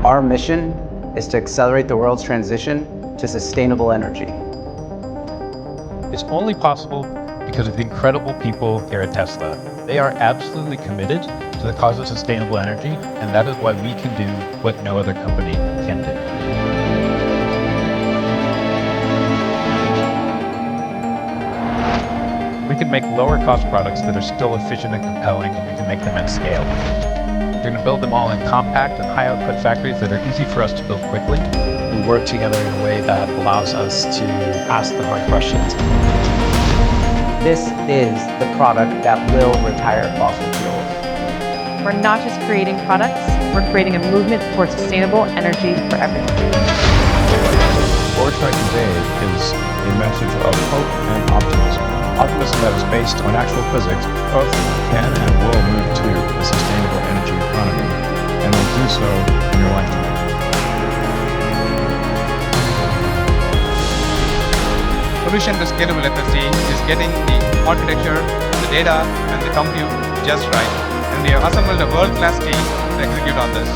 Our mission is to accelerate the world's transition to sustainable energy. It's only possible because of the incredible people here at Tesla. They are absolutely committed to the cause of sustainable energy, and that is why we can do what no other company can do. We can make lower cost products that are still efficient and compelling, and we can make them at scale. We're going to build them all in compact and high output factories that are easy for us to build quickly. We work together in a way that allows us to ask the hard questions. This is the product that will retire fossil fuels. We're not just creating products, we're creating a movement towards sustainable energy for everyone. What we're trying to convey is a message of hope and optimism. Optimism that is based on actual physics. Both can and will move to a sustainable energy economy, and will do so in your lifetime. Solution to scalable FSD is getting the architecture, the data, and the compute just right. And we have assembled a world-class team to execute on this.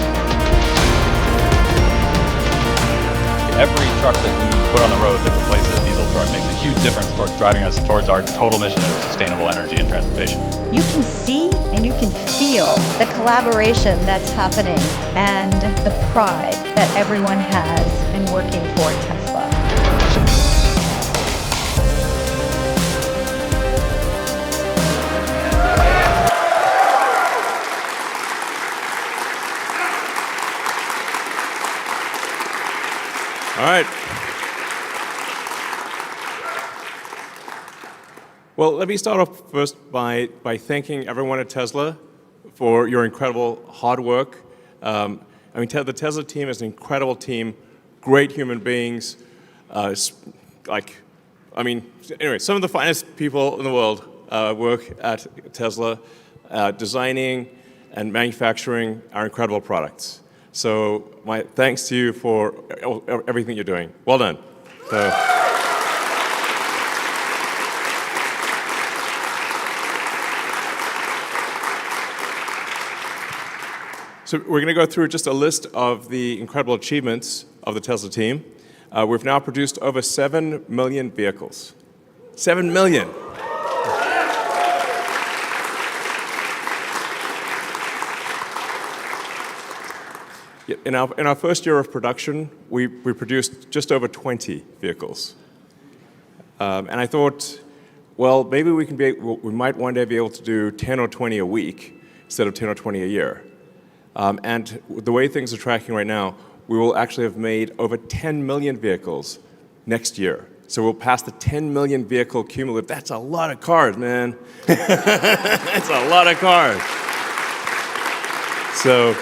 Every truck that we put on the road that replaces a diesel truck makes a huge difference towards driving us towards our total mission of sustainable energy and transportation. You can see and you can feel the collaboration that's happening and the pride that everyone has in working for Tesla. All right. Well, let me start off first by thanking everyone at Tesla for your incredible hard work. The Tesla team is an incredible team, great human beings. Anyway, some of the finest people in the world work at Tesla, designing and manufacturing our incredible products. So my thanks to you for everything you're doing. Well done. So we're going to go through just a list of the incredible achievements of the Tesla team. We've now produced over 7 million vehicles. 7 million. In our first year of production, we produced just over 20 vehicles. And I thought, well, maybe we might one day be able to do 10 or 20 a week instead of 10 or 20 a year. And the way things are tracking right now, we will actually have made over 10 million vehicles next year. So we'll pass the 10 million vehicle cumulative. That's a lot of cars, man. That's a lot of cars. So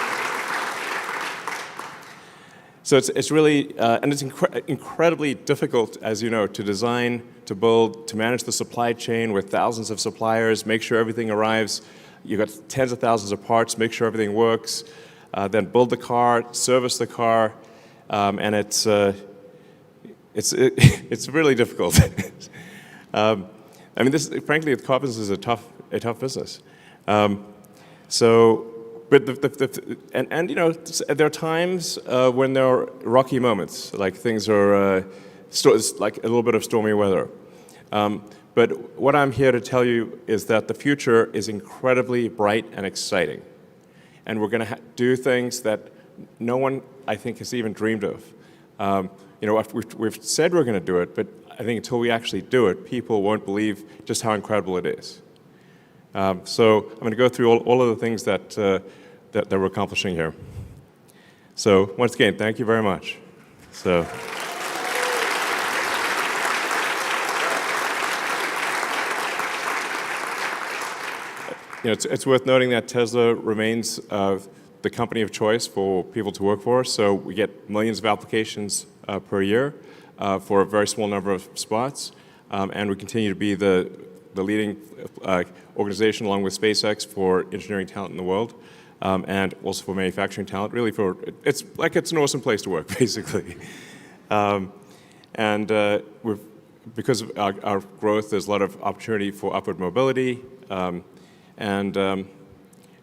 it's really, and it's incredibly difficult, as you know, to design, to build, to manage the supply chain with thousands of suppliers, make sure everything arrives. You've got tens of thousands of parts, make sure everything works, then build the car, service the car, and it's really difficult. Frankly, the car business is a tough business. But there are times when there are rocky moments, like things are like a little bit of stormy weather. But what I'm here to tell you is that the future is incredibly bright and exciting. And we're going to do things that no one, I think, has even dreamed of. We've said we're going to do it, but I think until we actually do it, people won't believe just how incredible it is. So I'm going to go through all of the things that we're accomplishing here. So once again, thank you very much. It's worth noting that Tesla remains the company of choice for people to work for. So we get millions of applications per year for a very small number of spots, and we continue to be the leading organization, along with SpaceX, for engineering talent in the world, and also for manufacturing talent. Really, it's an awesome place to work, basically. Because of our growth, there's a lot of opportunity for upward mobility, and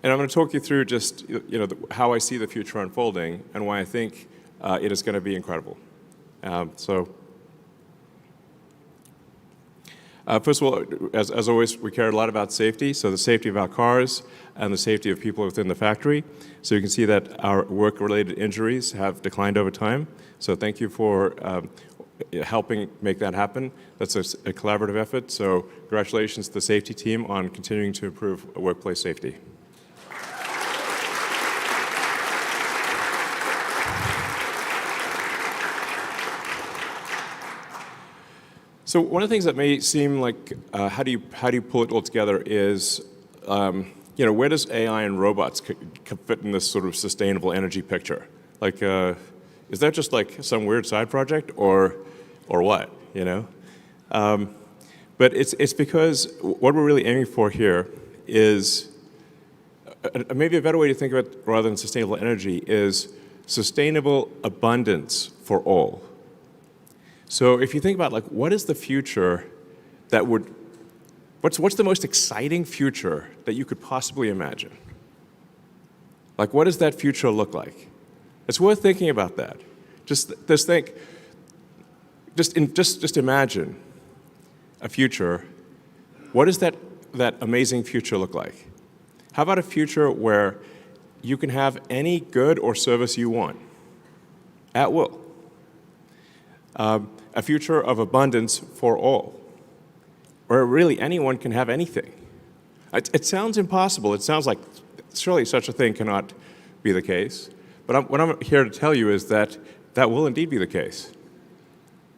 And I'm going to talk you through just how I see the future unfolding and why I think it is going to be incredible. First of all, as always, we care a lot about safety, so the safety of our cars and the safety of people within the factory. So you can see that our work-related injuries have declined over time. So thank you for helping make that happen. That's a collaborative effort, so congratulations to the safety team on continuing to improve workplace safety. So one of the things that may seem like how do you pull it all together is where does AI and robots fit in this sort of sustainable energy picture? Like, is that just like some weird side project or what? But it's because what we're really aiming for here is maybe a better way to think of it rather than sustainable energy is sustainable abundance for all. So if you think about like what is the future that would, what's the most exciting future that you could possibly imagine? Like what does that future look like? It's worth thinking about that. Just imagine a future. What does that amazing future look like? How about a future where you can have any good or service you want at will? A future of abundance for all, where really anyone can have anything. It sounds impossible. It sounds like surely such a thing cannot be the case. But what I'm here to tell you is that that will indeed be the case.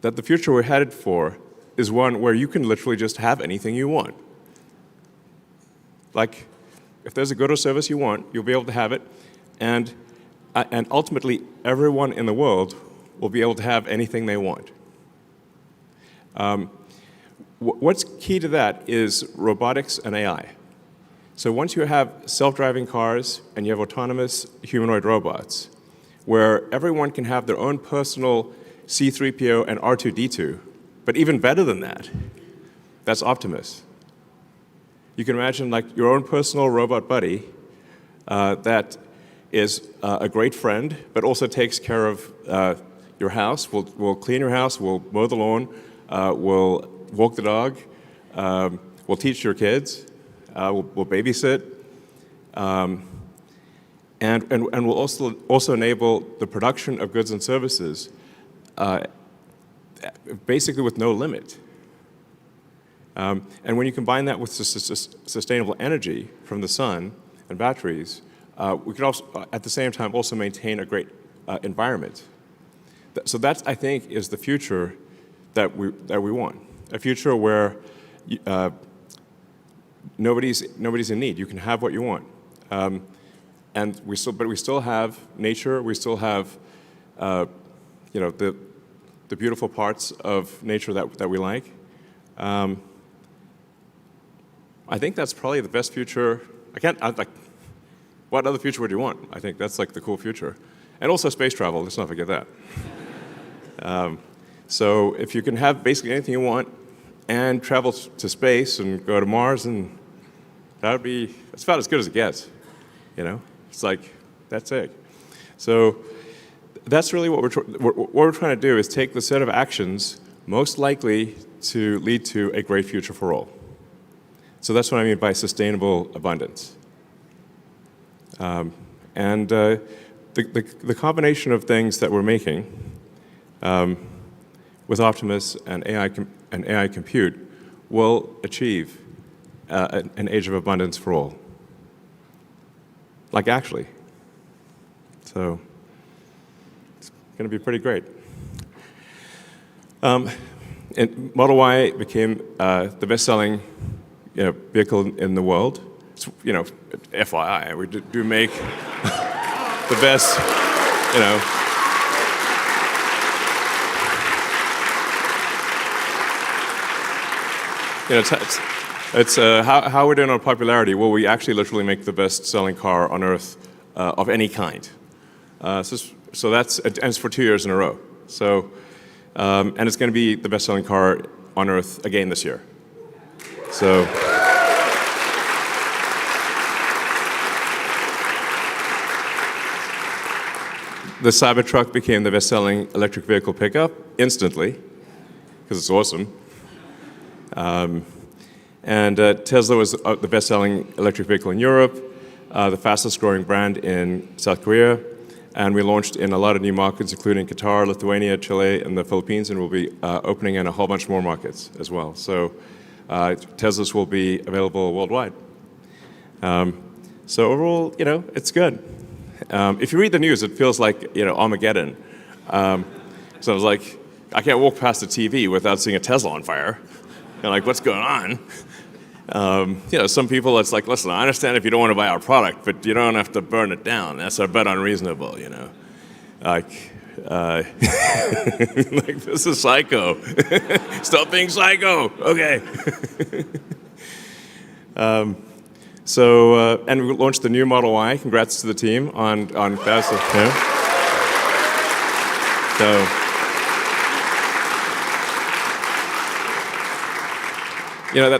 That the future we're headed for is one where you can literally just have anything you want. Like, if there's a good or service you want, you'll be able to have it, and ultimately everyone in the world will be able to have anything they want. What's key to that is robotics and AI. So once you have self-driving cars and you have autonomous humanoid robots, where everyone can have their own personal C-3PO and R2-D2, but even better than that, that's Optimus. You can imagine like your own personal robot buddy that is a great friend, but also takes care of your house. We'll clean your house, we'll mow the lawn, we'll walk the dog, we'll teach your kids, we'll babysit, and we'll also enable the production of goods and services basically with no limit. And when you combine that with sustainable energy from the sun and batteries, we can also, at the same time, also maintain a great environment. So that, I think, is the future that we want. A future where nobody's in need. You can have what you want, and we still have nature. We still have, the beautiful parts of nature that we like. I think that's probably the best future. What other future would you want? I think that's like the cool future. And also space travel, let's not forget that. So if you can have basically anything you want and travel to space and go to Mars, and that's about as good as it gets. It's like, that's it. So that's really what we're trying to do is take the set of actions most likely to lead to a great future for all. So that's what I mean by sustainable abundance. And the combination of things that we're making with Optimus and AI compute will achieve an age of abundance for all. Like actually. So it's going to be pretty great. And Model Y became the best-selling vehicle in the world. It's, FYI, we do make the best, it's how we're doing on popularity. Well, we actually literally make the best-selling car on Earth of any kind. So that's, and it's for 2 years in a row. So, and it's going to be the best-selling car on Earth again this year. the Cybertruck became the best-selling electric vehicle pickup instantly, because it's awesome. And Tesla was the best-selling electric vehicle in Europe, the fastest-growing brand in South Korea, and we launched in a lot of new markets, including Qatar, Lithuania, Chile, and the Philippines, and we'll be opening in a whole bunch more markets as well. So Teslas will be available worldwide. So overall, it's good. If you read the news, it feels like, Armageddon. So I was like, I can't walk past the TV without seeing a Tesla on fire. And like, what's going on? Some people, it's like, listen, I understand if you don't want to buy our product, but you don't have to burn it down. That's a bit unreasonable, Like, like, this is psycho. Stop being psycho. Okay. And we launched the new Model Y. Congrats to the team on that.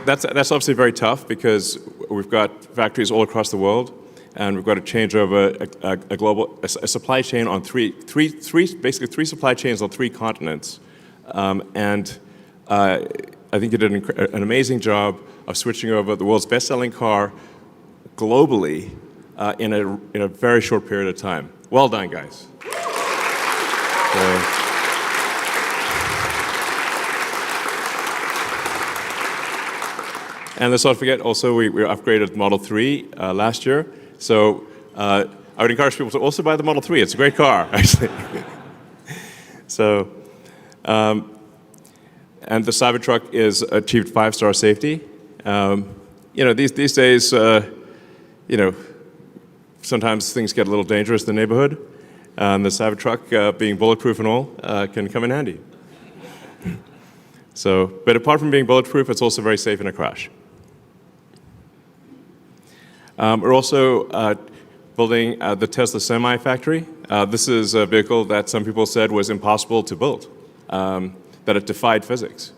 That's obviously very tough because we've got factories all across the world, and we've got to change over a supply chain on basically three supply chains on 3 continents. I think you did an amazing job of switching over the world's best-selling car globally in a very short period of time. Well done, guys. And let's not forget, also, we upgraded Model 3 last year. So I would encourage people to also buy the Model 3. It's a great car, actually. And the Cybertruck is achieved 5-star safety. These days, sometimes things get a little dangerous in the neighborhood. And the Cybertruck, being bulletproof and all, can come in handy. But apart from being bulletproof, it's also very safe in a crash. We're also building the Tesla Semi factory. This is a vehicle that some people said was impossible to build, that it defied physics.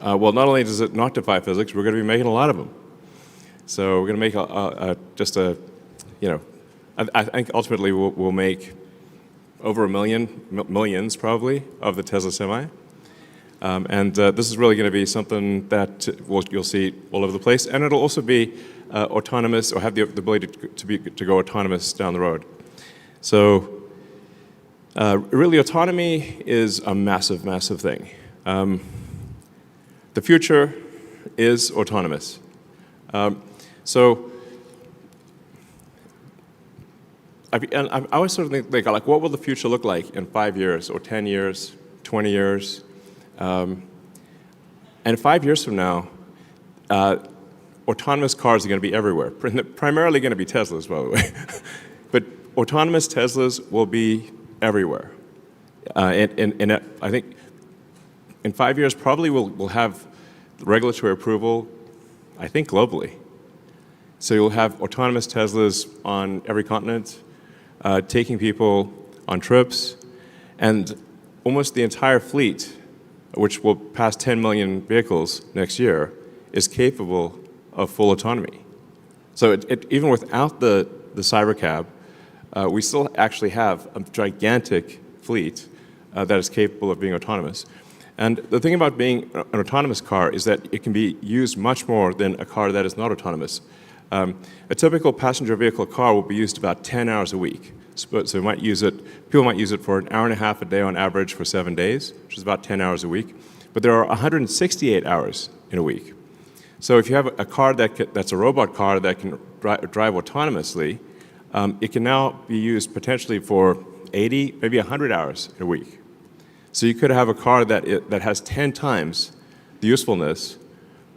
Well, not only does it not defy physics, we're going to be making a lot of them. So we're going to make I think ultimately we'll make over millions probably of the Tesla Semi. This is really going to be something that you'll see all over the place, and it'll also be autonomous, or have the ability to go autonomous down the road. So really, autonomy is a massive, massive thing. The future is autonomous. I always sort of think, like, what will the future look like in 5 years, or 10 years, 20 years? And 5 years from now, autonomous cars are going to be everywhere. Primarily going to be Teslas, by the way. But autonomous Teslas will be everywhere. I think in 5 years, probably we'll have regulatory approval, I think, globally. So you'll have autonomous Teslas on every continent, taking people on trips, and almost the entire fleet, which will pass 10 million vehicles next year, is capable of full autonomy. So even without the Cybercab, we still actually have a gigantic fleet that is capable of being autonomous. And the thing about being an autonomous car is that it can be used much more than a car that is not autonomous. A typical passenger vehicle car will be used about 10 hours a week. So people might use it for an hour and a half a day on average for 7 days, which is about 10 hours a week. But there are 168 hours in a week. So if you have a car that's a robot car that can drive autonomously, it can now be used potentially for 80, maybe 100 hours a week. So you could have a car that has 10 times the usefulness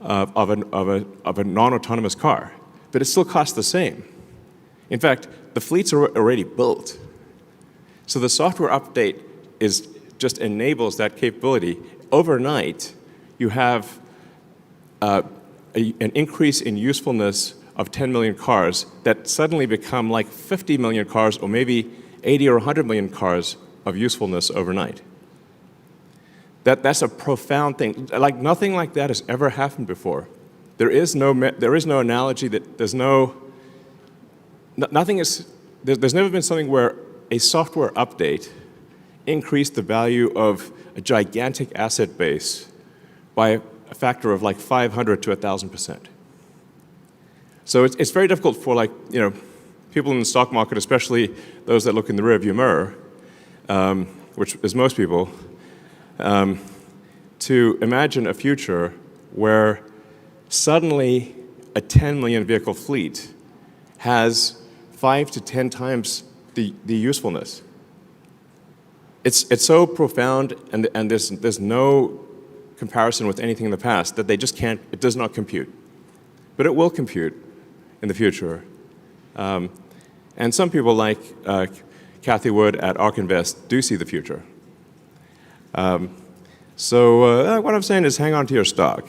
of a non-autonomous car, but it still costs the same. In fact, the fleets are already built. So the software update just enables that capability. Overnight, you have an increase in usefulness of 10 million cars that suddenly become like 50 million cars, or maybe 80 or 100 million cars of usefulness overnight. That's a profound thing. Like, nothing like that has ever happened before. There is no analogy that there's never been something where a software update increased the value of a gigantic asset base by a factor of like 500 to 1,000%. So it's very difficult for people in the stock market, especially those that look in the rearview mirror, which is most people, to imagine a future where suddenly a 10 million vehicle fleet has 5 to 10 times the usefulness. It's so profound, and there's no comparison with anything in the past that they just can't, it does not compute. But it will compute in the future. And some people like Kathy Wood at ARK Invest do see the future. So what I'm saying is hang on to your stock.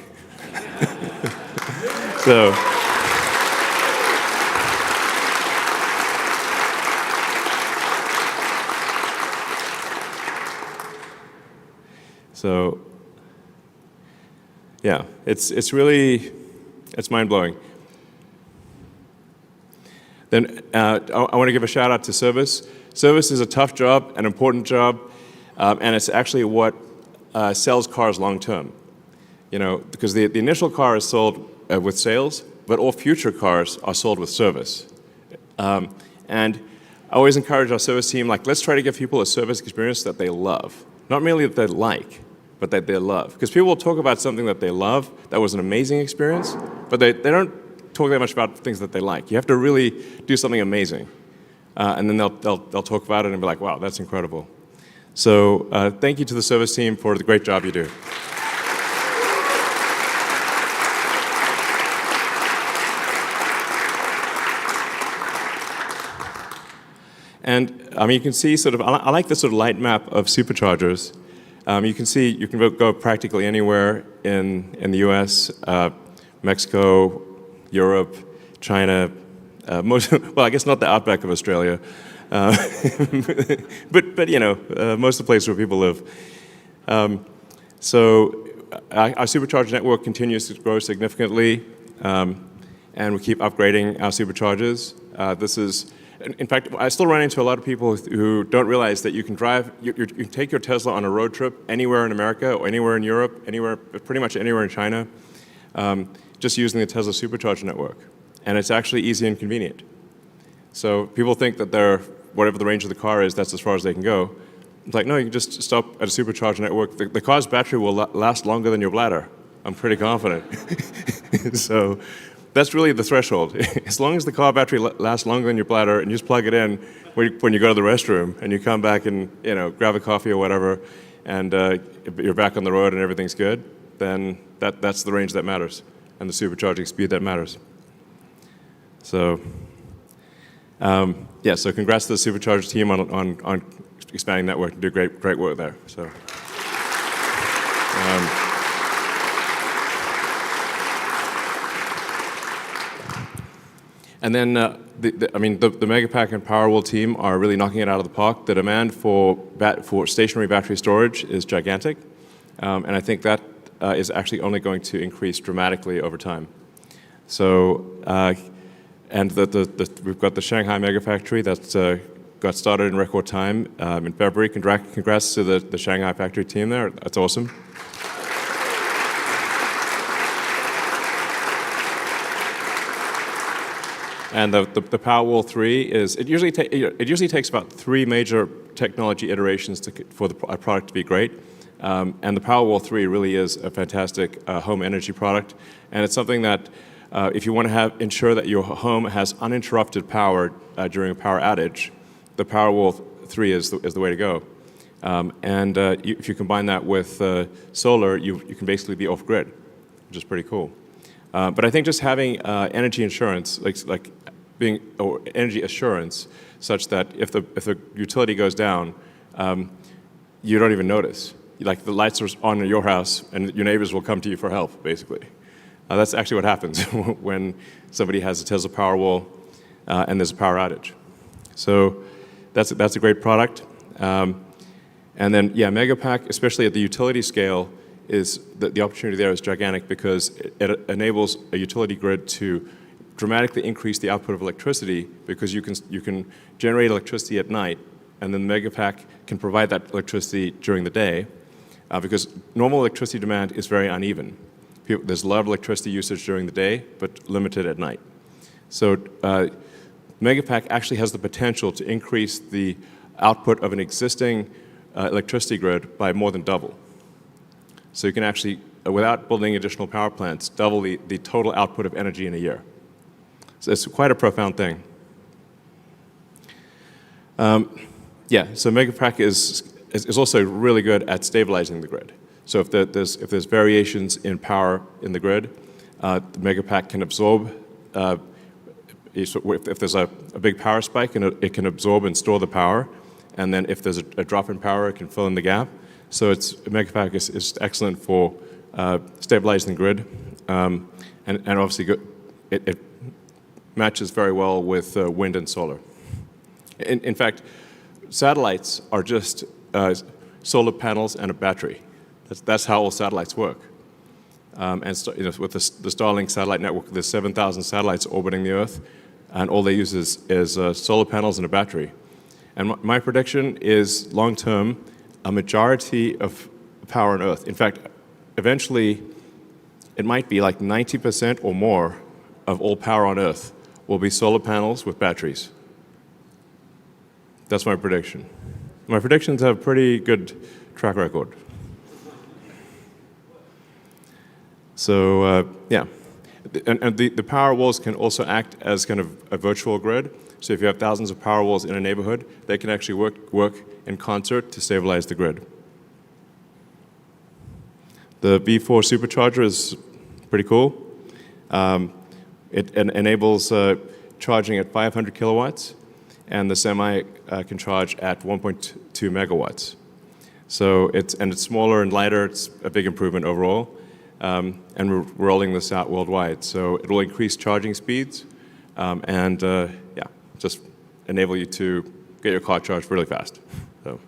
So yeah, it's really, it's mind-blowing. Then I want to give a shout out to service. Service is a tough job, an important job, and it's actually what sells cars long term. Because the initial car is sold with sales, but all future cars are sold with service. And I always encourage our service team, let's try to give people a service experience that they love. Not merely that they like, but that they love. Because people will talk about something that they love, that was an amazing experience, but they don't talk that much about things that they like. You have to really do something amazing. And then they'll talk about it and be like, wow, that's incredible. So thank you to the service team for the great job you do. And you can see I like this sort of light map of superchargers. You can see you can go practically anywhere in the US, Mexico, Europe, China, well, I guess not the outback of Australia, but most of the places where people live. So our supercharger network continues to grow significantly, and we keep upgrading our superchargers. In fact, I still run into a lot of people who don't realize that you can drive, you can take your Tesla on a road trip anywhere in America or anywhere in Europe, pretty much anywhere in China, just using the Tesla supercharger network. And it's actually easy and convenient. So people think that whatever the range of the car is, that's as far as they can go. It's like, no, you can just stop at a supercharger network. The car's battery will last longer than your bladder. I'm pretty confident. So that's really the threshold. As long as the car battery lasts longer than your bladder and you just plug it in when you go to the restroom and you come back and grab a coffee or whatever, and you're back on the road and everything's good, then that's the range that matters and the supercharging speed that matters. So so congrats to the supercharger team on expanding network and do great work there. So. And then the Megapack and Powerwall team are really knocking it out of the park. The demand for stationary battery storage is gigantic, and I think that is actually only going to increase dramatically over time. So, and we've got the Shanghai Megafactory that's got started in record time in February. Congrats to the Shanghai factory team there. That's awesome. And the Powerwall 3 it usually takes about 3 major technology iterations for a product to be great. And the Powerwall 3 really is a fantastic home energy product. And it's something that if you want to ensure that your home has uninterrupted power during a power outage, the Powerwall 3 is the way to go. And if you combine that with solar, you can basically be off-grid, which is pretty cool. But I think just having energy insurance, or energy assurance, such that if the utility goes down, you don't even notice. Like the lights are on in your house, and your neighbors will come to you for help, basically. That's actually what happens when somebody has a Tesla Powerwall and there's a power outage. So that's a great product. And then, Megapack, especially at the utility scale, is the opportunity there is gigantic because it enables a utility grid to dramatically increase the output of electricity because you can generate electricity at night and then the Megapack can provide that electricity during the day, because normal electricity demand is very uneven. There's a lot of electricity usage during the day, but limited at night. So Megapack actually has the potential to increase the output of an existing electricity grid by more than double. So you can actually, without building additional power plants, double the total output of energy in a year. So it's quite a profound thing. So Megapack is also really good at stabilizing the grid. So if there's variations in power in the grid, the Megapack can absorb. If there's a big power spike, it can absorb and store the power, and then if there's a drop in power, it can fill in the gap. So Megapack is excellent for stabilizing the grid, and obviously it matches very well with wind and solar. In fact, satellites are just solar panels and a battery. That's how all satellites work. And with the Starlink satellite network, there's 7,000 satellites orbiting the Earth, and all they use is solar panels and a battery. And my prediction is, long-term, a majority of power on Earth. In fact, eventually, it might be like 90% or more of all power on Earth will be solar panels with batteries. That's my prediction. My predictions have a pretty good track record. So, and the Powerwalls can also act as kind of a virtual grid. So if you have thousands of Powerwalls in a neighborhood, they can actually work in concert to stabilize the grid. The V4 supercharger is pretty cool. It enables charging at 500 kilowatts, and the Semi can charge at 1.2 megawatts. So it's smaller and lighter. It's a big improvement overall. And we're rolling this out worldwide. So it will increase charging speeds and just enable you to get your car charged really fast. So.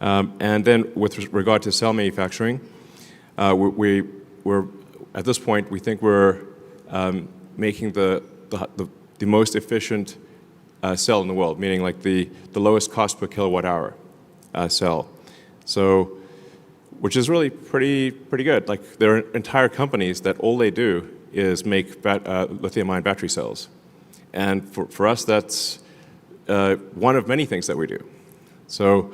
And then with regard to cell manufacturing, we're at this point, we think we're making the most efficient cell in the world, meaning like the lowest cost per kilowatt hour cell. So, which is really pretty good. Like, there are entire companies that all they do is make lithium-ion battery cells. And for us, that's one of many things that we do. So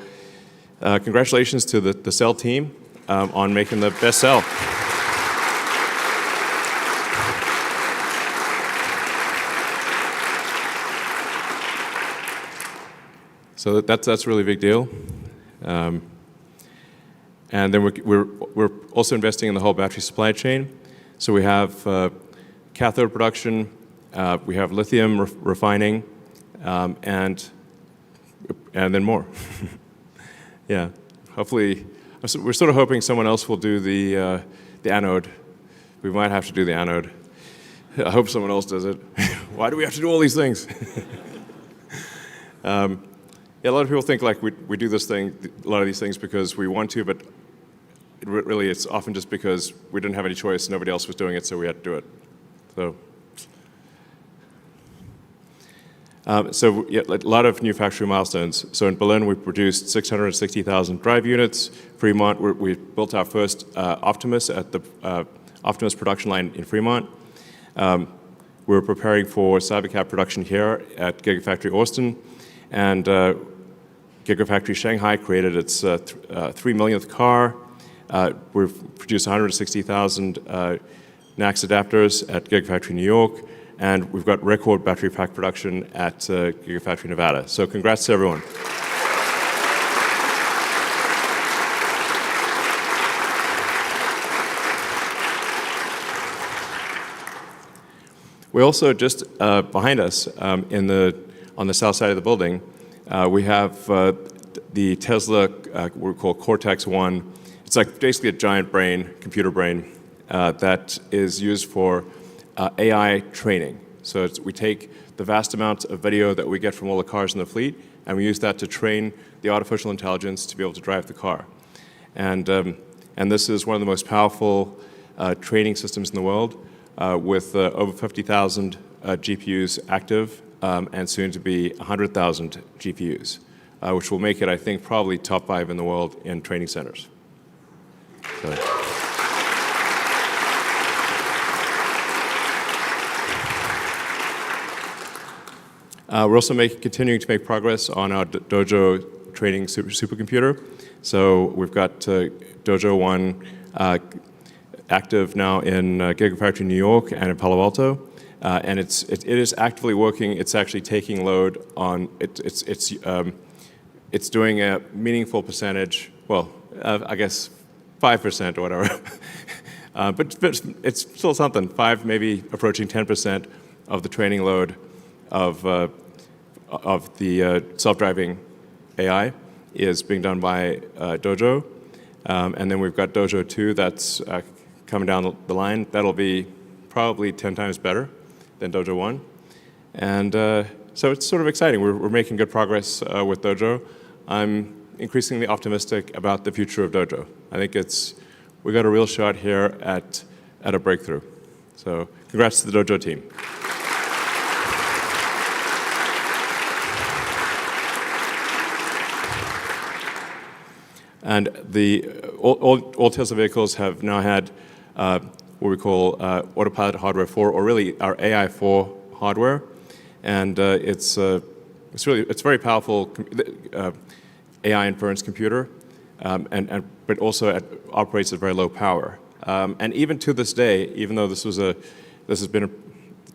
congratulations to the cell team on making the best cell. So that's a really big deal. And then we're also investing in the whole battery supply chain. So we have cathode production, we have lithium refining, and then more. Yeah, hopefully, we're sort of hoping someone else will do the anode. We might have to do the anode. I hope someone else does it. Why do we have to do all these things? Yeah, a lot of people think like we do this thing, a lot of these things because we want to, but really it's often just because we didn't have any choice, nobody else was doing it, so we had to do it. So yeah, a lot of new factory milestones. So in Berlin, we produced 660,000 drive units. Fremont, we built our first Optimus at the Optimus production line in Fremont. We're preparing for Cybercab production here at Gigafactory Austin. And Gigafactory Shanghai created its 3 millionth car. We've produced 160,000 NACS adapters at Gigafactory New York. And we've got record battery pack production at Gigafactory Nevada. So congrats to everyone. We also, just behind us, on the south side of the building, we have the Tesla, we call Cortex One. It's like basically a giant brain, computer brain, that is used for AI training. So we take the vast amount of video that we get from all the cars in the fleet, and we use that to train the artificial intelligence to be able to drive the car. And this is one of the most powerful training systems in the world, with over 50,000 GPUs active and soon to be 100,000 GPUs, which will make it, I think, probably top 5 in the world in training centers. So. We're also continuing to make progress on our Dojo training supercomputer. So we've got Dojo 1 active now in Gigafactory New York and in Palo Alto. And it is actively working. It's actually taking load on, it's doing a meaningful percentage, well, I guess 5% or whatever. But it's still something, 5, maybe approaching 10% of the training load of the self-driving AI is being done by Dojo. And then we've got Dojo 2 that's coming down the line. That'll be probably 10 times better than Dojo 1. And so it's sort of exciting. We're making good progress with Dojo. I'm increasingly optimistic about the future of Dojo. I think we got a real shot here at a breakthrough. So congrats to the Dojo team. And all Tesla vehicles have now had what we call Autopilot Hardware 4, or really our AI 4 hardware, and it's very powerful AI inference computer, but also operates at very low power. And even to this day, even though this has been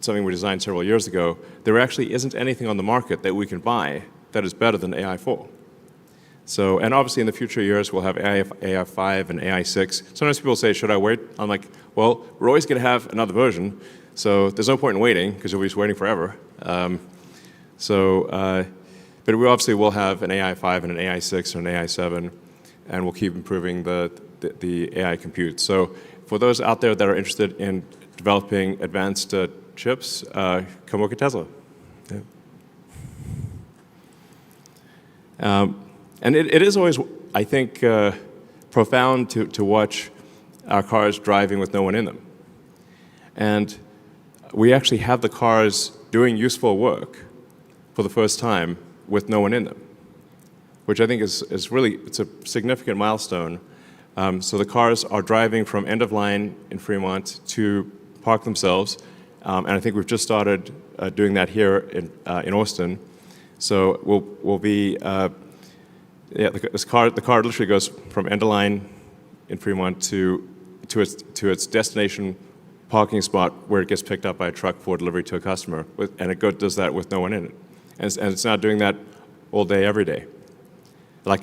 something we designed several years ago, there actually isn't anything on the market that we can buy that is better than AI 4. So, and obviously in the future years, we'll have AI 5 and AI 6. Sometimes people say, should I wait? I'm like, well, we're always going to have another version, so there's no point in waiting, because you'll be just waiting forever. But we obviously will have an AI 5 and an AI 6 and an AI 7, and we'll keep improving the AI compute. So for those out there that are interested in developing advanced chips, come work at Tesla. Yeah. And it is always, I think, profound to watch our cars driving with no one in them. And we actually have the cars doing useful work for the first time with no one in them, which I think is really, it's a significant milestone. So the cars are driving from end of line in Fremont to park themselves. And I think we've just started doing that here in Austin. So we'll be, the car literally goes from end of line in Fremont to its destination parking spot where it gets picked up by a truck for delivery to a customer, and it does that with no one in it. And it's not doing that all day, every day. Like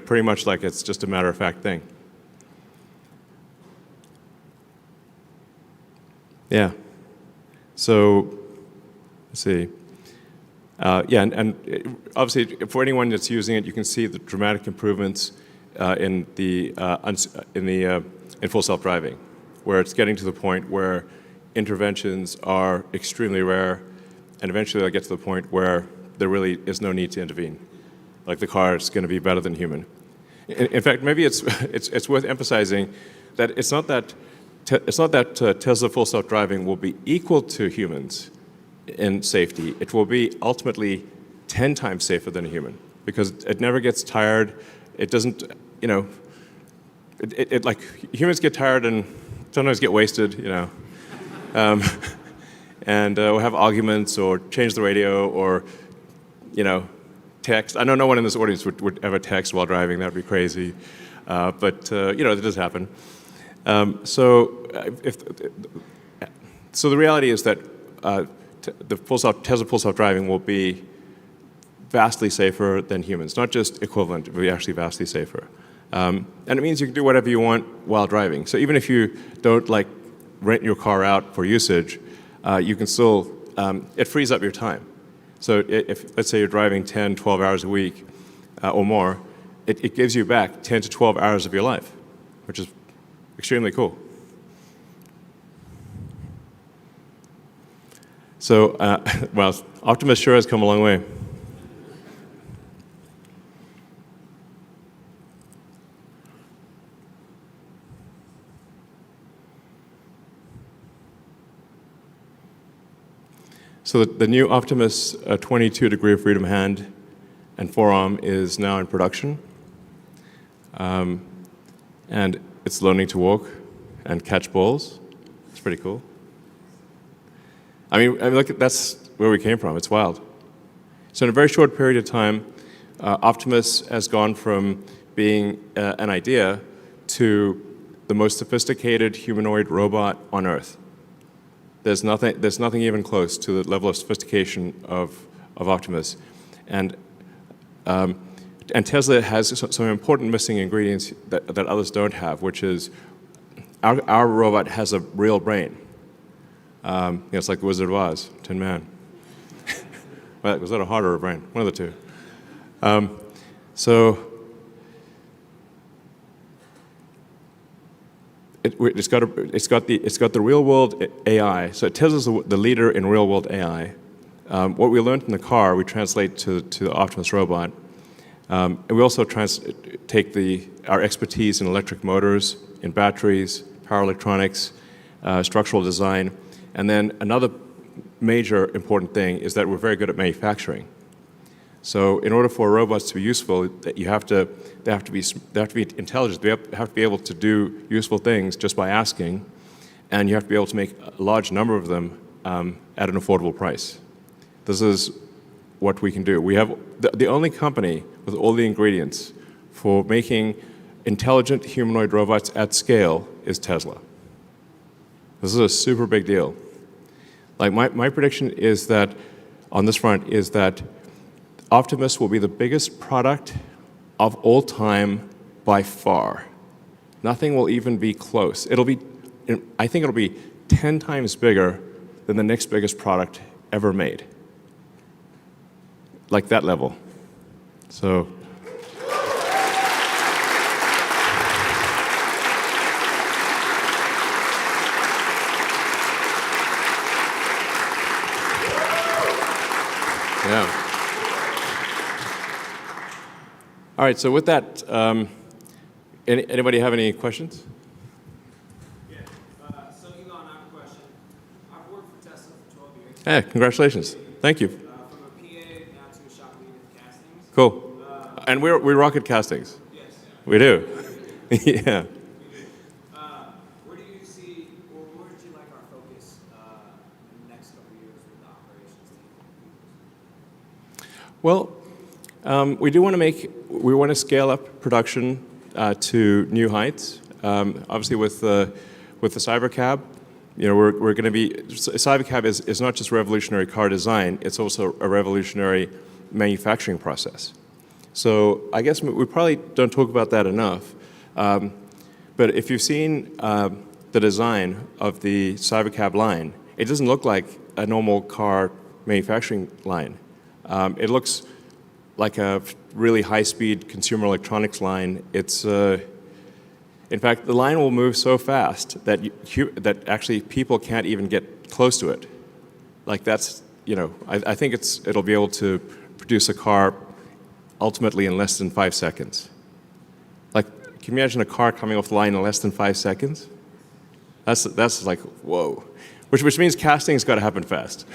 pretty much like it's just a matter of fact thing. Yeah. So let's see. And obviously, for anyone that's using it, you can see the dramatic improvements in full self-driving, where it's getting to the point where interventions are extremely rare, and eventually they'll get to the point where there really is no need to intervene. Like the car is going to be better than human. In fact, maybe it's worth emphasizing that it's not that Tesla full self-driving will be equal to humans in safety. It will be ultimately 10 times safer than a human, because it never gets tired. It doesn't, like humans get tired and sometimes get wasted, and we'll have arguments or change the radio or, text. I know no one in this audience would ever text while driving. That would be crazy. But it does happen. So the reality is that the Tesla full self-driving will be vastly safer than humans. Not just equivalent, it will be actually vastly safer. And it means you can do whatever you want while driving. So even if you don't rent your car out for usage, you can still, it frees up your time. So if, let's say you're driving 10, 12 hours a week or more, it gives you back 10 to 12 hours of your life, which is extremely cool. So, well, Optimus sure has come a long way. So the new Optimus 22 degree of freedom hand and forearm is now in production. And it's learning to walk and catch balls. It's pretty cool. I mean look, that's where we came from. It's wild. So in a very short period of time, Optimus has gone from being an idea to the most sophisticated humanoid robot on Earth. There's nothing even close to the level of sophistication of Optimus. And Tesla has some important missing ingredients that others don't have, which is our robot has a real brain. It's like the Wizard of Oz, Tin Man. Well, was that a heart or a brain? One of the two. It's got the real world AI. So Tesla's the leader in real world AI. What we learned in the car, we translate to the Optimus robot. And we also take our expertise in electric motors, in batteries, power electronics, structural design, and then another major important thing is that we're very good at manufacturing. So in order for robots to be useful, they have to be intelligent. They have to be able to do useful things just by asking, and you have to be able to make a large number of them at an affordable price. This is what we can do. We have the only company with all the ingredients for making intelligent humanoid robots at scale is Tesla. This is a super big deal. Like my prediction is that on this front is that Optimus will be the biggest product of all time by far. Nothing will even be close. I think it'll be 10 times bigger than the next biggest product ever made. Like that level. So. Yeah. All right, so with that, anybody have any questions? Yeah. So Elon, I have a question. I've worked for Tesla for 12 years. Hey, congratulations. Thank you. From a PA now to a shop lead in castings. Cool. And we rocket castings. Yes. We do. Yeah. Where do you see, or where would you like our focus in the next couple of years with the operations team? Well, we want to scale up production to new heights. Obviously, with the Cybercab, we're going to be. Cybercab is not just revolutionary car design; it's also a revolutionary manufacturing process. So I guess we probably don't talk about that enough. But if you've seen the design of the Cybercab line, it doesn't look like a normal car manufacturing line. It looks like a really high-speed consumer electronics line. It's, in fact, the line will move so fast that that actually people can't even get close to it. Like that's, I think it'll be able to produce a car ultimately in less than 5 seconds. Like, can you imagine a car coming off the line in less than 5 seconds? That's like, whoa. Which means casting's got to happen fast.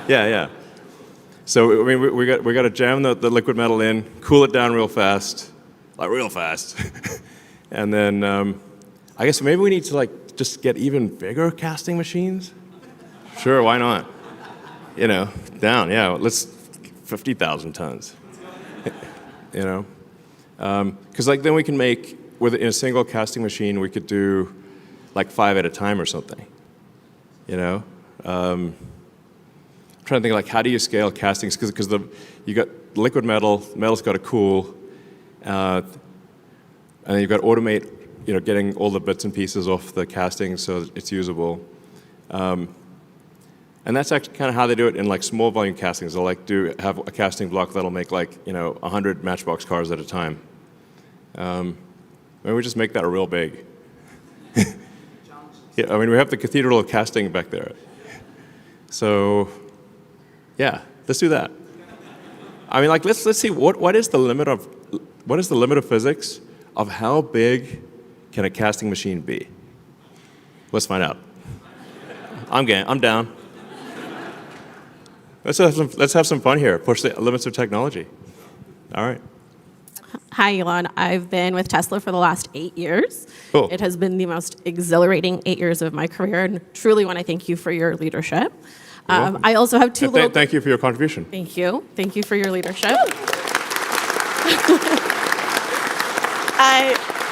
Yeah. So I mean, we got to jam the liquid metal in, cool it down real fast, and then I guess maybe we need to just get even bigger casting machines. Sure, why not? Down, yeah. Let's 50,000 tons. Because then we can make in a single casting machine we could do 5 at a time or something. I'm trying to think how do you scale castings because you got liquid metal's got to cool, and then you've got to automate getting all the bits and pieces off the casting so it's usable, and that's actually kind of how they do it in small volume castings. They'll have a casting block that'll make 100 Matchbox cars at a time. Maybe we just make that real big. Yeah, I mean we have the Cathedral of Casting back there, so. Yeah, let's do that. I mean, let's see what is the limit of physics of how big can a casting machine be? Let's find out. I'm down. let's have some fun here. Push the limits of technology. All right. Hi, Elon. I've been with Tesla for the last 8 years. Cool. It has been the most exhilarating 8 years of my career, and truly want to thank you for your leadership. I also have two little... Thank you for your contribution. Thank you. Thank you for your leadership.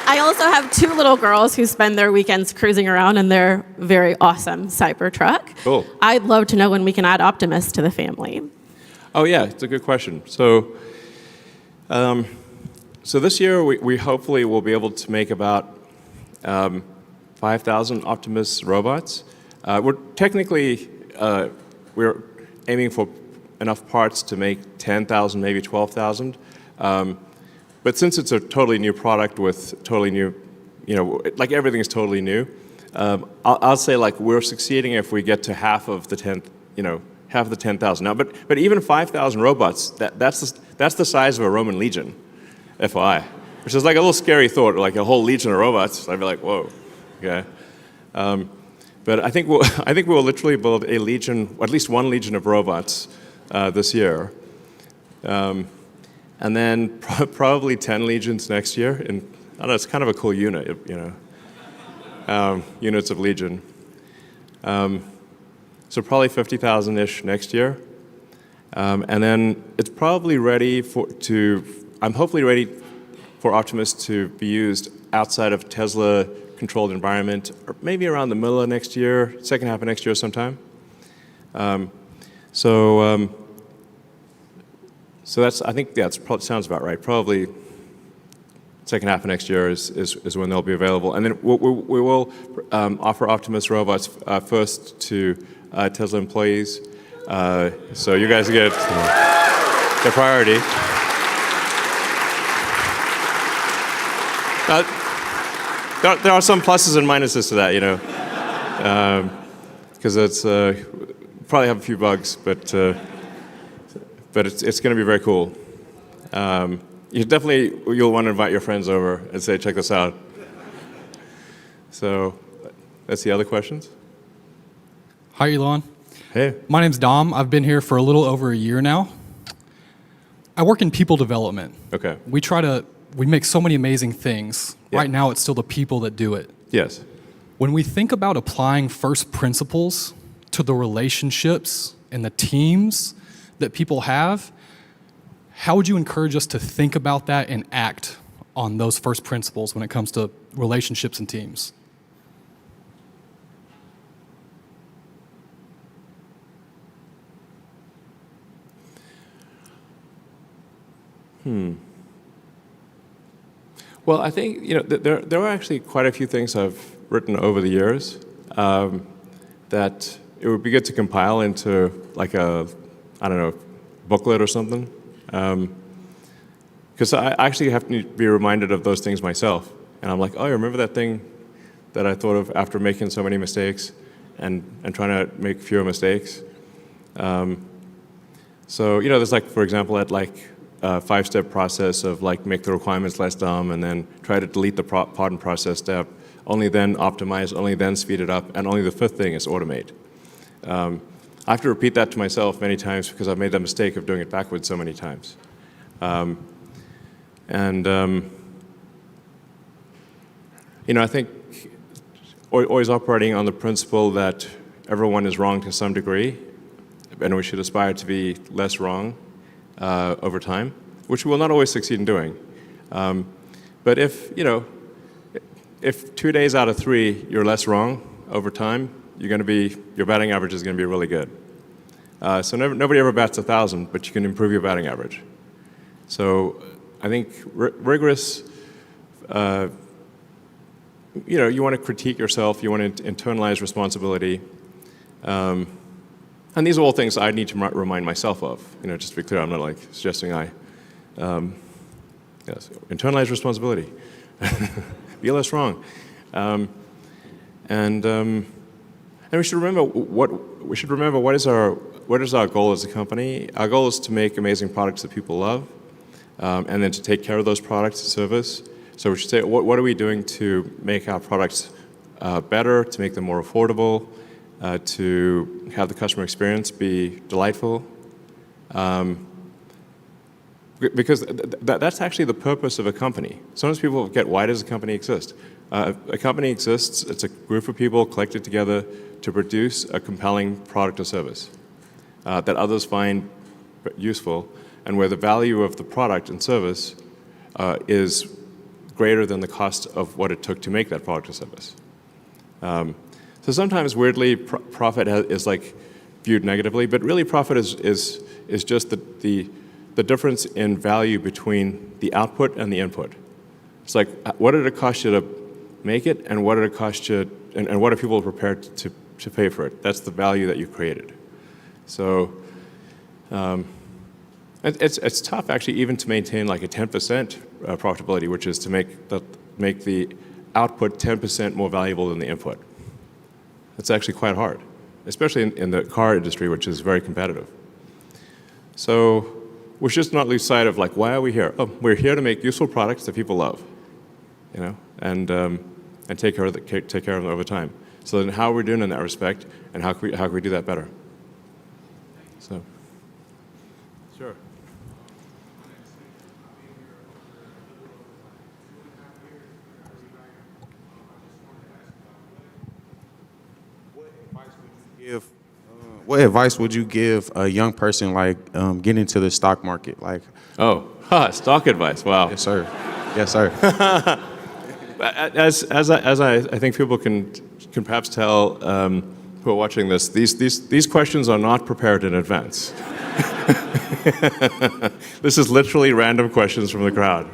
I also have 2 little girls who spend their weekends cruising around in their very awesome Cybertruck. Cool. I'd love to know when we can add Optimus to the family. Oh yeah, it's a good question. So this year we hopefully will be able to make about 5,000 Optimus robots. We're technically we're aiming for enough parts to make 10,000, maybe 12,000. But since it's a totally new product with totally new, like everything is totally new, I'll say like we're succeeding if we get to half of the 10,000. Now, but even 5,000 robots, that's the size of a Roman legion, FYI, which is like a little scary thought, like a whole legion of robots. I'd be like, whoa, okay. But I think we'll literally build a legion, at least one legion of robots this year. And then probably 10 legions next year. And I don't know, it's kind of a cool unit, units of legion. So probably 50,000-ish next year. And then it's probably I'm hopefully ready for Optimus to be used outside of Tesla-controlled environment, or maybe around the middle of next year, second half of next year sometime. So I think sounds about right. Probably second half of next year is when they'll be available. And then we will offer Optimus robots first to Tesla employees. So you guys get the priority. There are some pluses and minuses to that, because it's probably have a few bugs, but it's going to be very cool. You'll want to invite your friends over and say, check this out. So that's the other questions. Hi, Elon. Hey. My name's Dom. I've been here for a little over a year now. I work in people development. Okay. We make so many amazing things. Yeah. Right now, it's still the people that do it. Yes. When we think about applying first principles to the relationships and the teams that people have, how would you encourage us to think about that and act on those first principles when it comes to relationships and teams? Well, I think there are actually quite a few things I've written over the years that it would be good to compile into like a booklet or something. Because I actually have to be reminded of those things myself, and I'm like, oh, I remember that thing that I thought of after making so many mistakes, and trying to make fewer mistakes. So there's like, for example, that like 5-step process of like make the requirements less dumb, and then try to delete the part and process step, only then optimize, only then speed it up, and only the 5th thing is automate. I have to repeat that to myself many times because I've made the mistake of doing it backwards so many times. I think always operating on the principle that everyone is wrong to some degree, and we should aspire to be less wrong over time, which we will not always succeed in doing. But if 2 days out of 3 you're less wrong over time, your batting average is going to be really good. So nobody ever bats 1,000, but you can improve your batting average. So I think rigorous, you want to critique yourself, you want to internalize responsibility. And these are all things I need to remind myself of. Just to be clear, I'm not like suggesting internalize responsibility. Be less wrong. And we should remember what is our goal as a company. Our goal is to make amazing products that people love, and then to take care of those products and service. So we should say, what are we doing to make our products better, to make them more affordable, to have the customer experience be delightful, Because that's actually the purpose of a company. Sometimes people forget, why does a company exist? A company exists, it's a group of people collected together to produce a compelling product or service that others find useful, and where the value of the product and service is greater than the cost of what it took to make that product or service. So sometimes, weirdly, profit is like viewed negatively, but really profit is just the difference in value between the output and the input. It's like, what did it cost you to make it, and what did it cost you, and what are people prepared to pay for it? That's the value that you created. So it's tough, actually, even to maintain like a 10% profitability, which is to make the output 10% more valuable than the input. It's actually quite hard, especially in the car industry, which is very competitive. So we should just not lose sight of, like, why are we here? Oh, we're here to make useful products that people love, you know, and take care of them over time. So then, how are we doing in that respect, and how can we do that better? So, sure. What advice would you give a young person like getting into the stock market? Like, stock advice. Wow. Yes, sir. Yes, sir. As I think people can perhaps tell who are watching this, these questions are not prepared in advance. This is literally random questions from the crowd,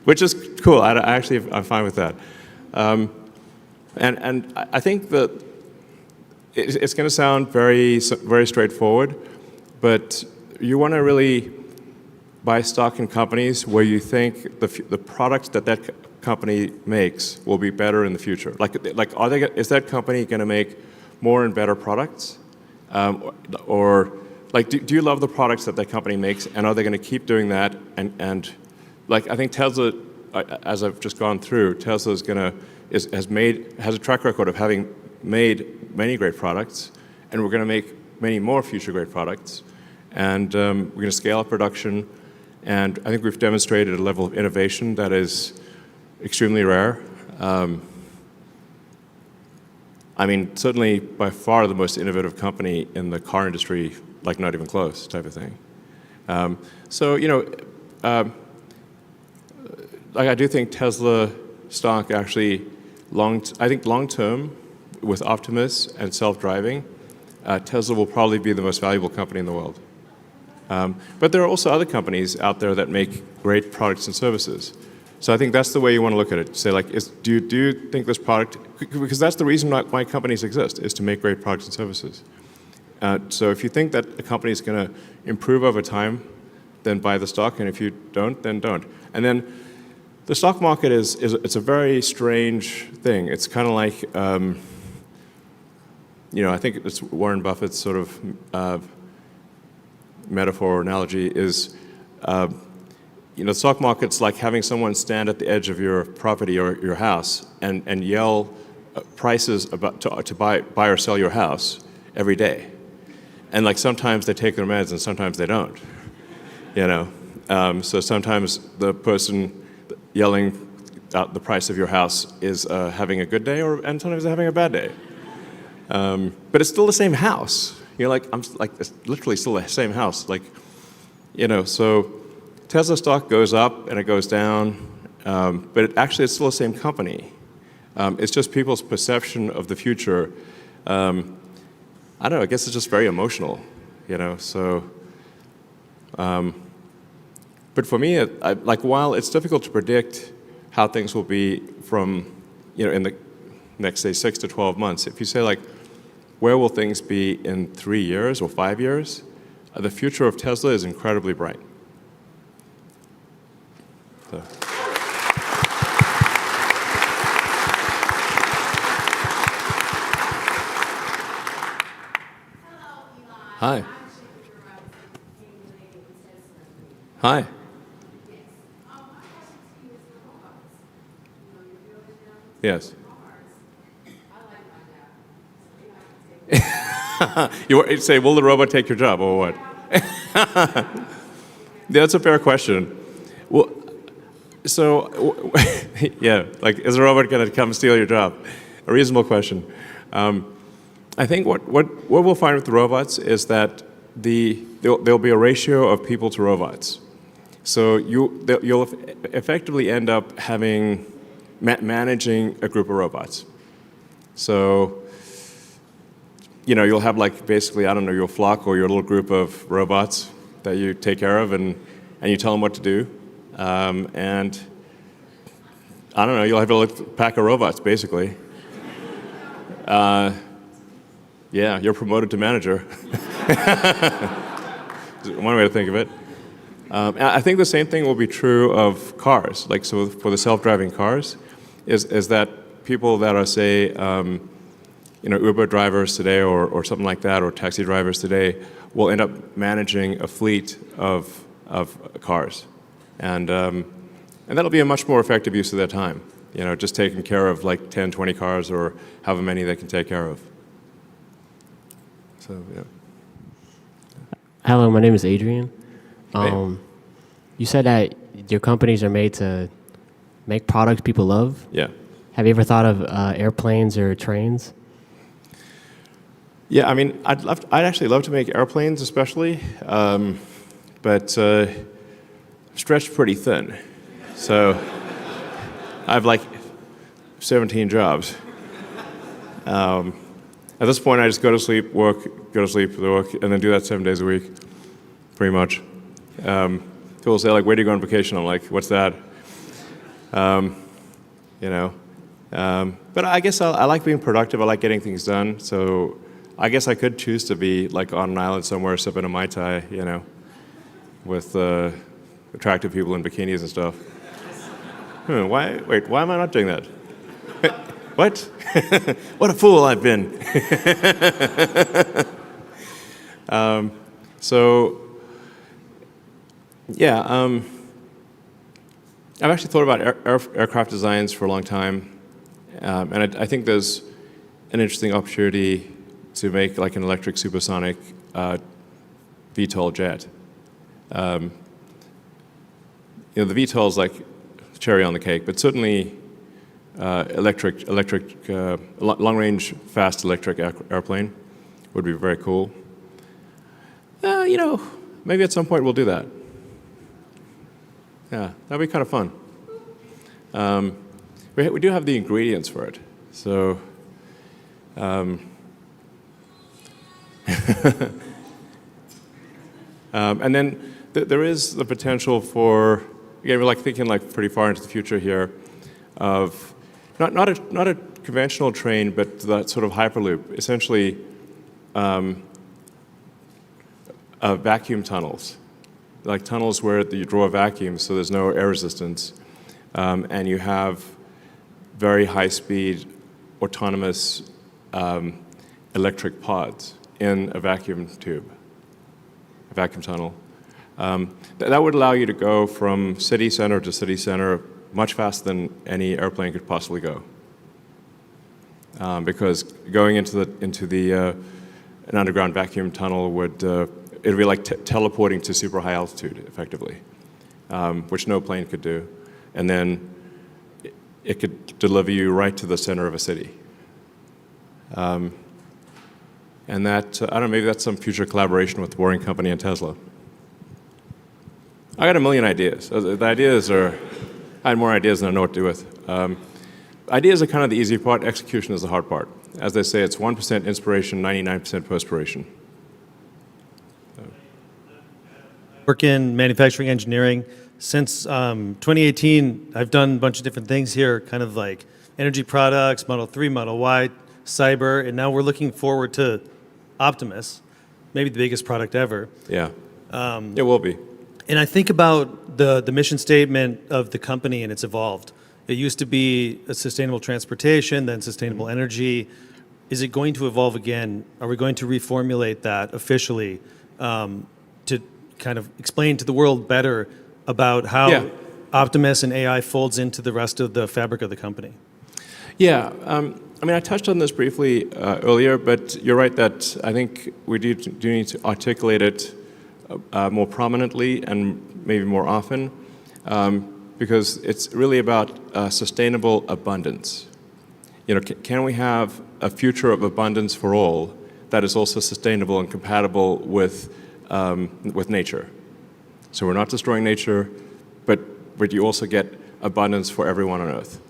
which is cool. I'm fine with that. And I think that it's going to sound very straightforward, but you want to really buy stock in companies where you think the products that company makes will be better in the future. Is that company going to make more and better products, or like do you love the products that company makes, and are they going to keep doing that? And like, I think Tesla, as I've just gone through, Tesla has a track record of having made many great products, and we're going to make many more future great products, and we're going to scale up production, and I think we've demonstrated a level of innovation that is extremely rare. I mean, certainly by far the most innovative company in the car industry, like not even close type of thing. So, you know, like, I do think Tesla stock actually, I think long term, with Optimus and self-driving, Tesla will probably be the most valuable company in the world. But there are also other companies out there that make great products and services. So I think that's the way you want to look at it. Say, like, do you think this product, because that's the reason why companies exist, is to make great products and services. So if you think that a company is going to improve over time, then buy the stock, and if you don't, then don't. And then the stock market it's a very strange thing. It's kind of like, you know, I think it's Warren Buffett's sort of metaphor or analogy is, you know, the stock market's like having someone stand at the edge of your property or your house and yell prices to buy or sell your house every day. And like, sometimes they take their meds and sometimes they don't, you know. So sometimes the person yelling out the price of your house is having a good day, and sometimes they're having a bad day. But it's still the same house. You're like, it's literally still the same house. Like, you know, so Tesla stock goes up and it goes down, but it's still the same company. It's just people's perception of the future. I don't know, I guess it's just very emotional, you know, so. But for me, while it's difficult to predict how things will be from, you know, in the next, say, 6 to 12 months, if you say, like, where will things be in 3 years or 5 years, the future of Tesla is incredibly bright. So. Hi. Hi. Yes. You say, will the robot take your job, or what? That's a fair question. Well, so, yeah, like, is a robot going to come steal your job? A reasonable question. I think what we'll find with the robots is that there'll be a ratio of people to robots. So you'll effectively end up having managing a group of robots. So, you know, you'll have like basically, I don't know, your flock or your little group of robots that you take care of and you tell them what to do. And I don't know, you'll have a little pack of robots basically. Yeah, you're promoted to manager. One way to think of it. I think the same thing will be true of cars. Like, so for the self-driving cars, is that people that are, say, you know, Uber drivers today or something like that, or taxi drivers today, will end up managing a fleet of cars. And that'll be a much more effective use of their time. You know, just taking care of like 10, 20 cars or however many they can take care of. So, yeah. Hello, my name is Adrian. Hey. You said that your companies are made to make products people love. Yeah. Have you ever thought of airplanes or trains? Yeah, I mean, I'd actually love to make airplanes, especially, but stretched pretty thin. So I have like 17 jobs. At this point, I just go to sleep, work, go to sleep, work, and then do that 7 days a week, pretty much. People say, like, where do you go on vacation? I'm like, what's that? You know. But I guess I like being productive. I like getting things done. So I guess I could choose to be, like, on an island somewhere sipping a Mai Tai, you know, with attractive people in bikinis and stuff. Wait, why am I not doing that? What? What a fool I've been. So, yeah, I've actually thought about aircraft designs for a long time, and I think there's an interesting opportunity to make like an electric supersonic VTOL jet. You know, the VTOL is like cherry on the cake, but certainly electric, long-range, fast electric airplane would be very cool. You know, maybe at some point we'll do that. Yeah, that'd be kind of fun. We do have the ingredients for it, so. And then there is the potential for, again, we're like thinking like pretty far into the future here, of not a conventional train, but that sort of hyperloop, essentially vacuum tunnels, like tunnels where you draw a vacuum, so there's no air resistance, and you have very high-speed, autonomous electric pods in a vacuum tube, a vacuum tunnel. That would allow you to go from city center to city center much faster than any airplane could possibly go. Because going into an underground vacuum tunnel would it'd be like teleporting to super high altitude, effectively, which no plane could do, and then it could deliver you right to the center of a city. And that, I don't know, maybe that's some future collaboration with the Boring Company and Tesla. I got a million ideas. The ideas are, I had more ideas than I know what to do with. Ideas are kind of the easy part. Execution is the hard part. As they say, it's 1% inspiration, 99% perspiration. Work in manufacturing engineering. Since 2018, I've done a bunch of different things here, kind of like energy products, Model 3, Model Y, cyber, and now we're looking forward to Optimus, maybe the biggest product ever. Yeah, it will be. And I think about the mission statement of the company, and it's evolved. It used to be a sustainable transportation, then sustainable energy. Is it going to evolve again? Are we going to reformulate that officially to kind of explain to the world better about how Optimus and AI folds into the rest of the fabric of the company? Yeah, I mean, I touched on this briefly earlier, but you're right that I think we do need to articulate it more prominently and maybe more often, because it's really about sustainable abundance. You know, can we have a future of abundance for all that is also sustainable and compatible with nature? So we're not destroying nature, but you also get abundance for everyone on Earth.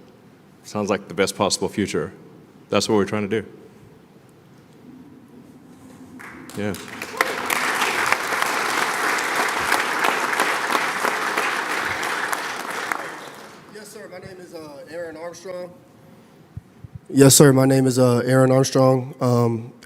Sounds like the best possible future. That's what we're trying to do. Yeah. Yes, sir. My name is Aaron Armstrong. Yes, sir. My name is Aaron Armstrong.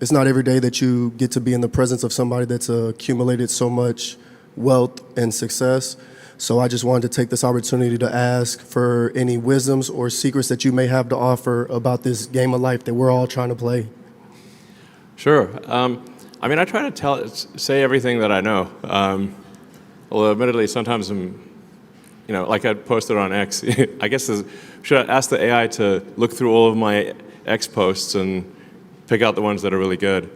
It's not every day that you get to be in the presence of somebody that's accumulated so much wealth and success. So I just wanted to take this opportunity to ask for any wisdoms or secrets that you may have to offer about this game of life that we're all trying to play. Sure. I mean, I try to say everything that I know. Although admittedly, sometimes I'm, you know, like I posted on X. I guess should I ask the AI to look through all of my X posts and pick out the ones that are really good?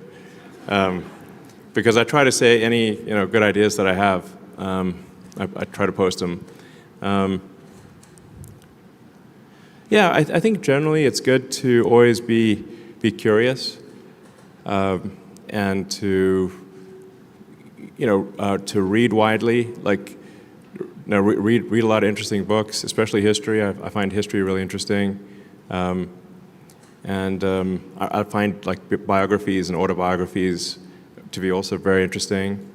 Because I try to say any, you know, good ideas that I have. I try to post them. Yeah, I think generally it's good to always be curious and to, you know, to read widely. Like, you know, read a lot of interesting books, especially history. I find history really interesting, and I find like biographies and autobiographies to be also very interesting.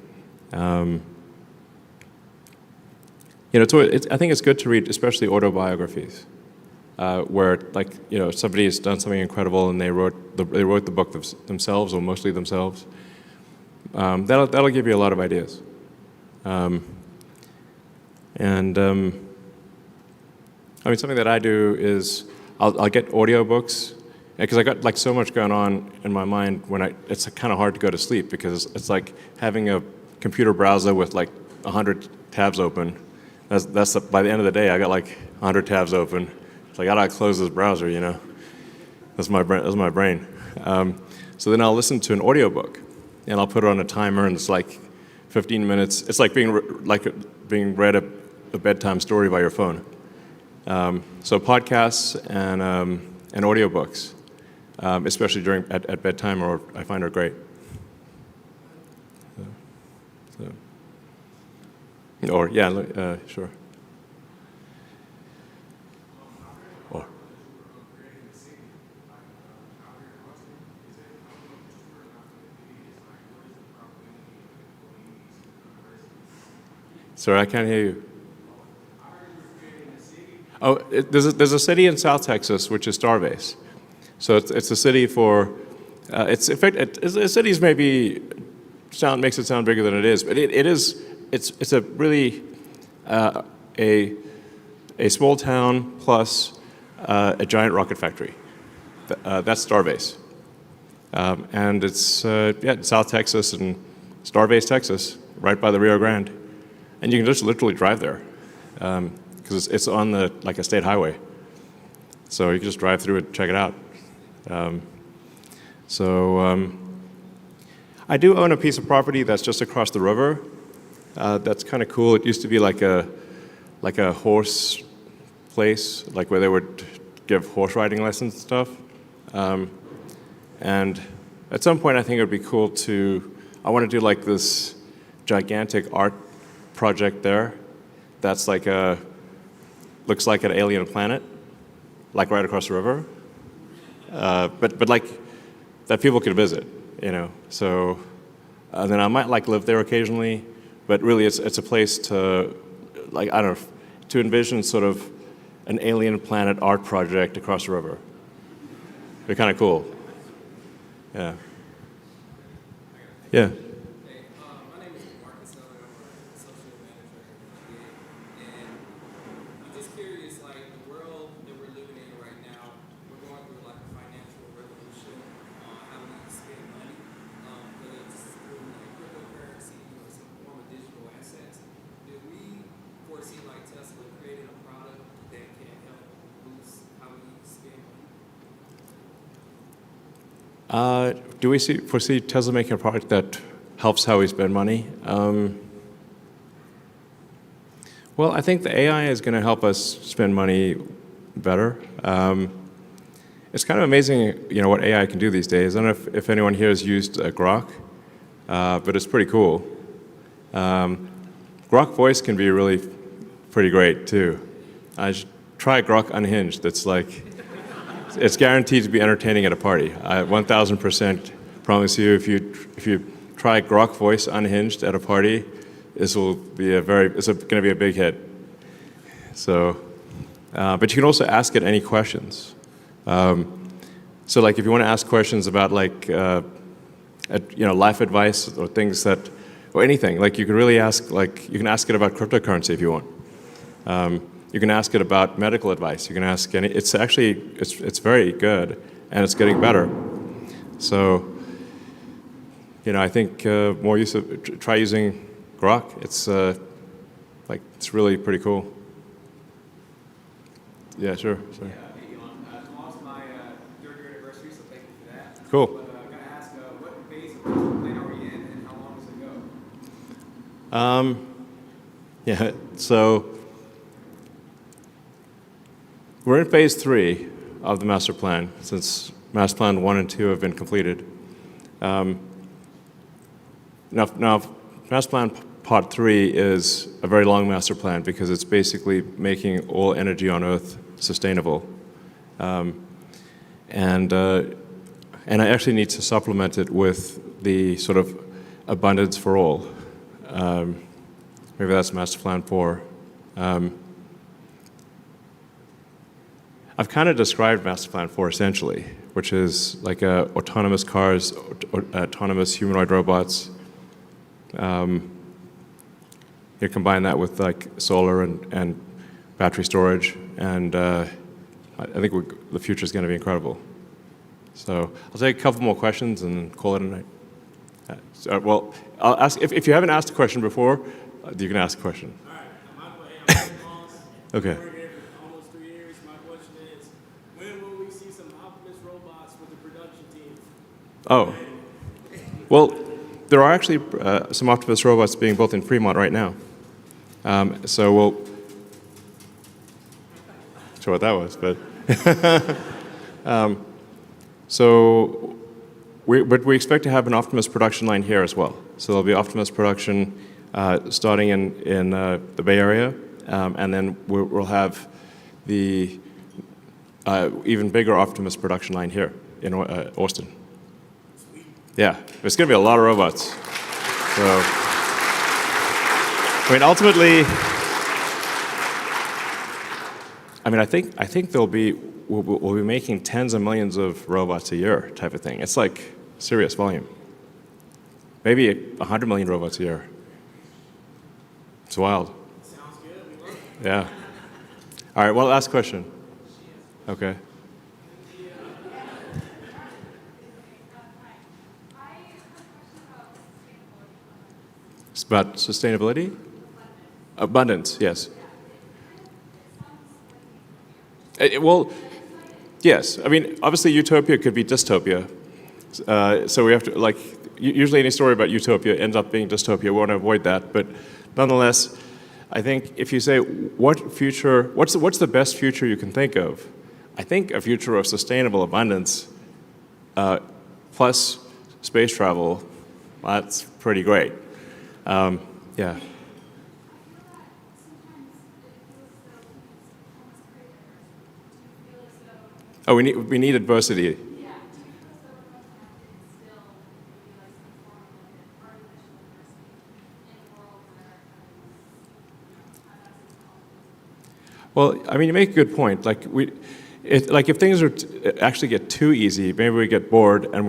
You know, I think it's good to read, especially autobiographies, where, like, you know, somebody has done something incredible and they wrote the book themselves, or mostly themselves. That'll give you a lot of ideas. I mean, something that I do is I'll get audiobooks, because I got like so much going on in my mind it's kind of hard to go to sleep, because it's like having a computer browser with like 100 tabs open. That's by the end of the day, I got like 100 tabs open. It's like, I gotta close this browser, you know? That's my brain. So then I'll listen to an audiobook, and I'll put it on a timer, and it's like 15 minutes. It's like being read a bedtime story by your phone. So podcasts and audiobooks, especially at bedtime, I find are great. Or, yeah, sure. Or. Sorry, I can't hear you. Oh, there's a city in South Texas which is Starbase. So it's a city for, the city's maybe makes it sound bigger than it is, but it's a really a small town plus a giant rocket factory. That's Starbase, and it's in South Texas and Starbase, Texas, right by the Rio Grande, and you can just literally drive there because it's on like a state highway, so you can just drive through it, check it out. I do own a piece of property that's just across the river. That's kind of cool. It used to be like a horse place, like where they would give horse riding lessons and stuff. And at some point, I think it would be cool I want to do like this gigantic art project there. That's like looks like an alien planet, like right across the river. But like that people could visit, you know. So then I might like live there occasionally. But really, it's a place to, like, I don't know, to envision sort of an alien planet art project across the river. It'd be kind of cool. Yeah. Yeah. My name is Marcus. I'm a associate manager and I'm just curious, like the world that we're living in right now, we're going through like a financial revolution on how we spend money, whether it's through like cryptocurrency or some form of digital assets. Do we foresee like Tesla creating a product that can help boost how we spend money? Do we foresee Tesla making a product that helps how we spend money? Well, I think the AI is going to help us spend money better. It's kind of amazing, what AI can do these days. I don't know if anyone here has used Grok, but it's pretty cool. Grok voice can be really pretty great too. Try Grok unhinged. It's guaranteed to be entertaining at a party. I 1,000% promise you, if you try Grok voice unhinged at a party, it's going to be a big hit. So, but you can also ask it any questions. So like if you want to ask questions about life advice or things or anything, like you can really ask, you can ask it about cryptocurrency if you want. You can ask it about medical advice. You can ask it's very good and it's getting better. So, I think try using Grok. It's really pretty cool. Yeah, sure. Sorry. Tomorrow's my third year anniversary, so thank you for that. Cool. But I'm going to ask, what phase of the plan are we in, and how long does it go? So we're in phase 3 of the master plan, since master plan 1 and 2 have been completed. Now, master plan part 3 is a very long master plan because it's basically making all energy on Earth sustainable. And I actually need to supplement it with the sort of abundance for all. Maybe that's master plan 4. I've kind of described master plan 4 essentially, which is like autonomous cars, autonomous humanoid robots. You combine that with like solar and battery storage, and I think the future is going to be incredible. So I'll take a couple more questions and call it a night. Well, I'll ask if you haven't asked a question before, you can ask a question. All right. I'm Okay. I've been here for almost 3 years. My question is, when will we see some Optimus robots with the production team? Oh. Well, there are actually some Optimus robots being built in Fremont right now. So we'll... Not sure what that was, but... But we expect to have an Optimus production line here as well. So there'll be Optimus production starting in the Bay Area, and then we'll have the even bigger Optimus production line here in Austin. Yeah, there's going to be a lot of robots. So, ultimately, I think we'll be making tens of millions of robots a year type of thing. It's like serious volume. Maybe 100 million robots a year. It's wild. Sounds good. Yeah. All right, well, last question. Okay. It's about sustainability? Abundance, yes. Well, yes. Obviously utopia could be dystopia. So we have to, usually any story about utopia ends up being dystopia. We want to avoid that. But nonetheless, I think if you say, what's the best future you can think of? I think a future of sustainable abundance plus space travel, that's pretty great. Yeah. Oh, we need adversity. Well, you make a good point. If things actually get too easy, maybe we get bored and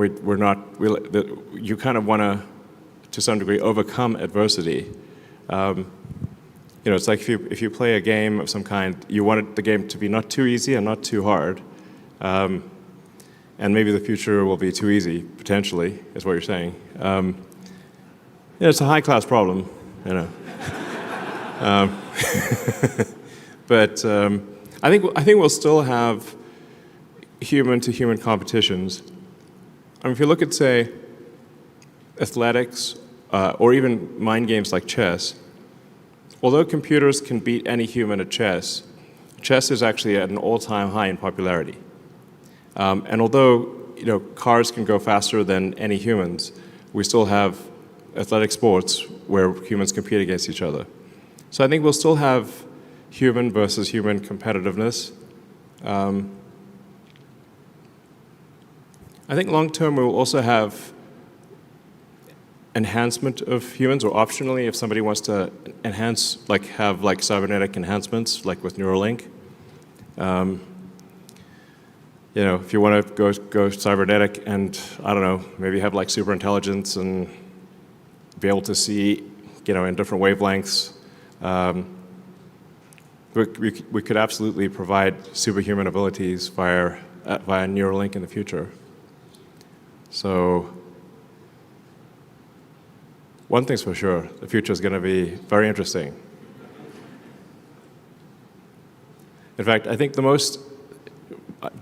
you kind of want to some degree, overcome adversity. It's like if you play a game of some kind, you want the game to be not too easy and not too hard. And maybe the future will be too easy, potentially, is what you're saying. It's a high-class problem, But I think we'll still have human-to-human competitions. If you look at, say, athletics or even mind games like chess, although computers can beat any human at chess, chess is actually at an all-time high in popularity. And although cars can go faster than any humans, we still have athletic sports where humans compete against each other. So I think we'll still have human versus human competitiveness. I think long-term we will also have enhancement of humans, or optionally, if somebody wants to enhance, have cybernetic enhancements, like with Neuralink. If you want to go cybernetic and, I don't know, maybe have super intelligence and be able to see, in different wavelengths, we could absolutely provide superhuman abilities via Neuralink in the future. So one thing's for sure, the future is going to be very interesting. In fact, I think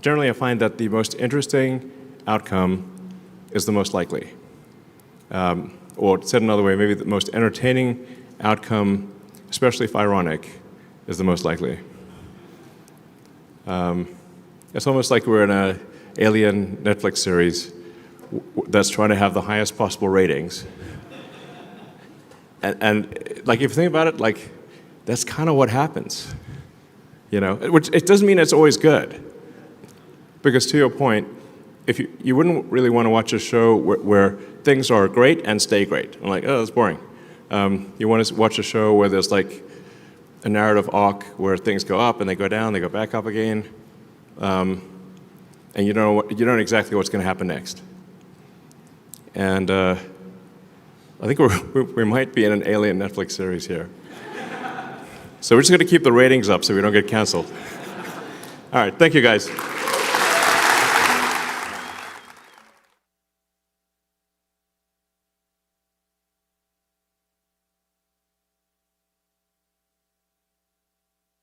generally I find that the most interesting outcome is the most likely. Or said another way, maybe the most entertaining outcome, especially if ironic, is the most likely. It's almost like we're in an alien Netflix series that's trying to have the highest possible ratings. And if you think about it, that's kind of what happens. Which it doesn't mean it's always good. Because to your point, if you wouldn't really want to watch a show where things are great and stay great. I'm oh, that's boring. You want to watch a show where there's a narrative arc where things go up and they go down, they go back up again, and you don't know exactly what's going to happen next. And I think we might be in an alien Netflix series here. So we're just going to keep the ratings up so we don't get canceled. All right, thank you guys.